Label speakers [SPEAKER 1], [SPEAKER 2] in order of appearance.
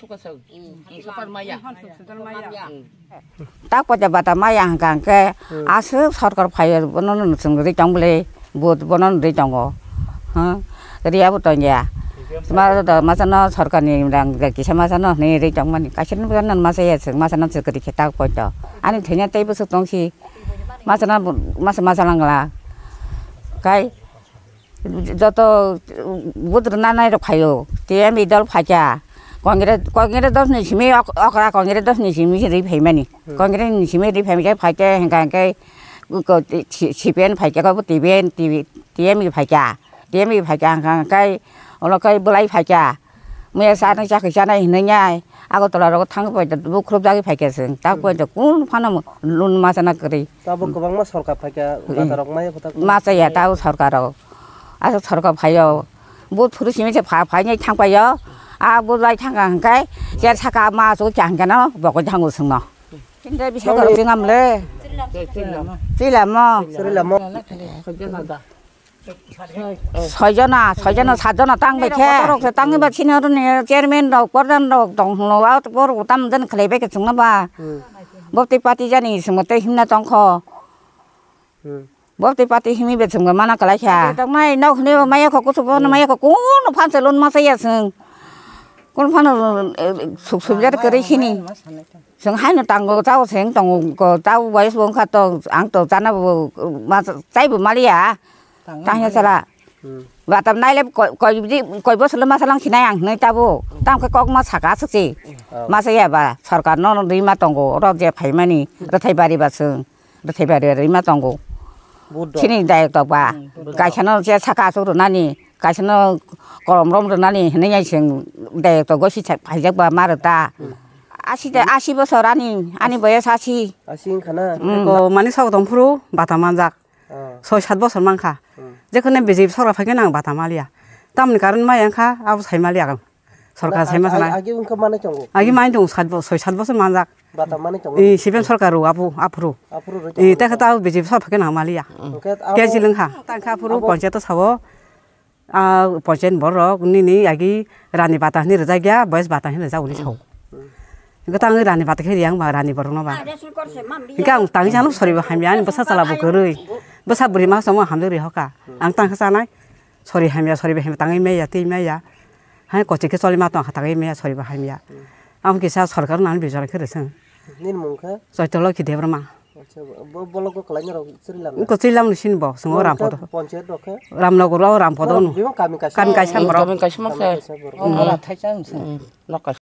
[SPEAKER 1] 속았어. 속았 마야.
[SPEAKER 2] 딱 보자 바다 마야 한강게 아스 서울 파여 보는 중들이 정글에 뭐 보는 데 정고. 그리야부터 이제 마르다 마사나 서울간이랑 기사 마사나 내리 정만 가시는 분은 마사야 마사나 그렇게 딱 보죠. 아니 되냐 때부터 동시 마사나 마사랑 거라. 가이 저도 모두 나나이로 가요. 뒤에 미들 파자. 광기를 더 심히 아까 광기를 더 심히 리페이면이. 광기를 심히 리페이면 파자 행간 그 집엔 파자가 뭐 뒤에 미 파자. 뒤에 미 파자 행간 그 올라가 불라이 파자. 뭐 사는 자 그잖아 있느냐. 아고 돌아라고 탕고 보자. 뭐 그룹자기 파겠어. 딱 보자. 꾼 파는 룬 마사나 그래.
[SPEAKER 3] 따보 그방마 서울가 파자. 나다락 마야 부탁.
[SPEAKER 2] 마사야 따오 서울가라고. 아서 서로가 봐요. 뭐 부르시면서 봐냐 창봐요. 아 뭐라이 창가한가? 제가 차가 마서 장가나 먹고 장고 승노. 근데 비서가 생각을래. 찔라모. 서전아 사전아 땅 배채. 땅에 받치는 제르멘도 꼬란도 동로 아웃 보고 담든 클레베게 죽나 봐. 뭐때 빠티자니 있으면 때 힘나 덩커. bố pati himi bet sung mana kala cha tong nai no khne maya ko ko so maya ko no phan se lon ma sa ya sung kon phan suk suk jar kare khini sung hai no tang go chao seng tong ko chao wai suang kha to ang to chana ma chai bu maria tang ya sala và tầm nay lên coi bớt sớm mà sang khi này nơi ta vô tam cái con mà sạc sực gì mà sẽ bà sạc nó đi mà tông go rồi giờ phải mà nè rồi thấy bà đi bà sương rồi thấy bà đi mà tông go 친이 다이도 봐. 가셔는 제 사가서로 나니 가셔는 거름rom로 나니 내가 지금 다이도 것이 발작 봐 말았다. 아시버서라니 아니 뭐야 사시.
[SPEAKER 3] 아시인 가나.
[SPEAKER 4] 그 많이 사고 동프로 바다만작. 소 샷버서 많카. 제 근데 비집 서로 파견한 바다말이야. 땀 가른 마양카 아부 살말이야. 서로가 살마잖아.
[SPEAKER 3] 아기 운카 많이 정고.
[SPEAKER 4] 아기 많이 좀 소 샷버서 만작.
[SPEAKER 3] 바다만이 정고.
[SPEAKER 4] 이 시변 설가로 앞으로. 이 때가 비집 서로 파견한 말이야. 깨질은가. 땅카 앞으로 번째도 사고 아 번째 뭐로 군니니 아기 라니 바다 니르자기야 버스 바다 니르자 우리 사고. 그 땅을 라니 바다 그냥 마 라니 버르나 봐. 그러니까 땅이 잔 소리 하면 버사 살아보 그래. 버사 부리 막 somos 함들이 허가. 안 땅 하잖아. 소리 하면 땅이 매야 띠매야. 한 거치게 소리 맞던 하다가 매야 소리 하면. 아무게 사 설가는 안 비자라 그래서.
[SPEAKER 3] 닌 뭔가?
[SPEAKER 4] 저절로 기대버마.
[SPEAKER 3] 뭐 boloko kalanya srilam.
[SPEAKER 4] Ko srilam sin bo semua rampodo.
[SPEAKER 3] Poncet doke.
[SPEAKER 4] Ramnogoro rampodo.
[SPEAKER 3] Kami kasih.
[SPEAKER 4] Kami kasih.
[SPEAKER 1] Kami kasih maksa. Ora thaichang.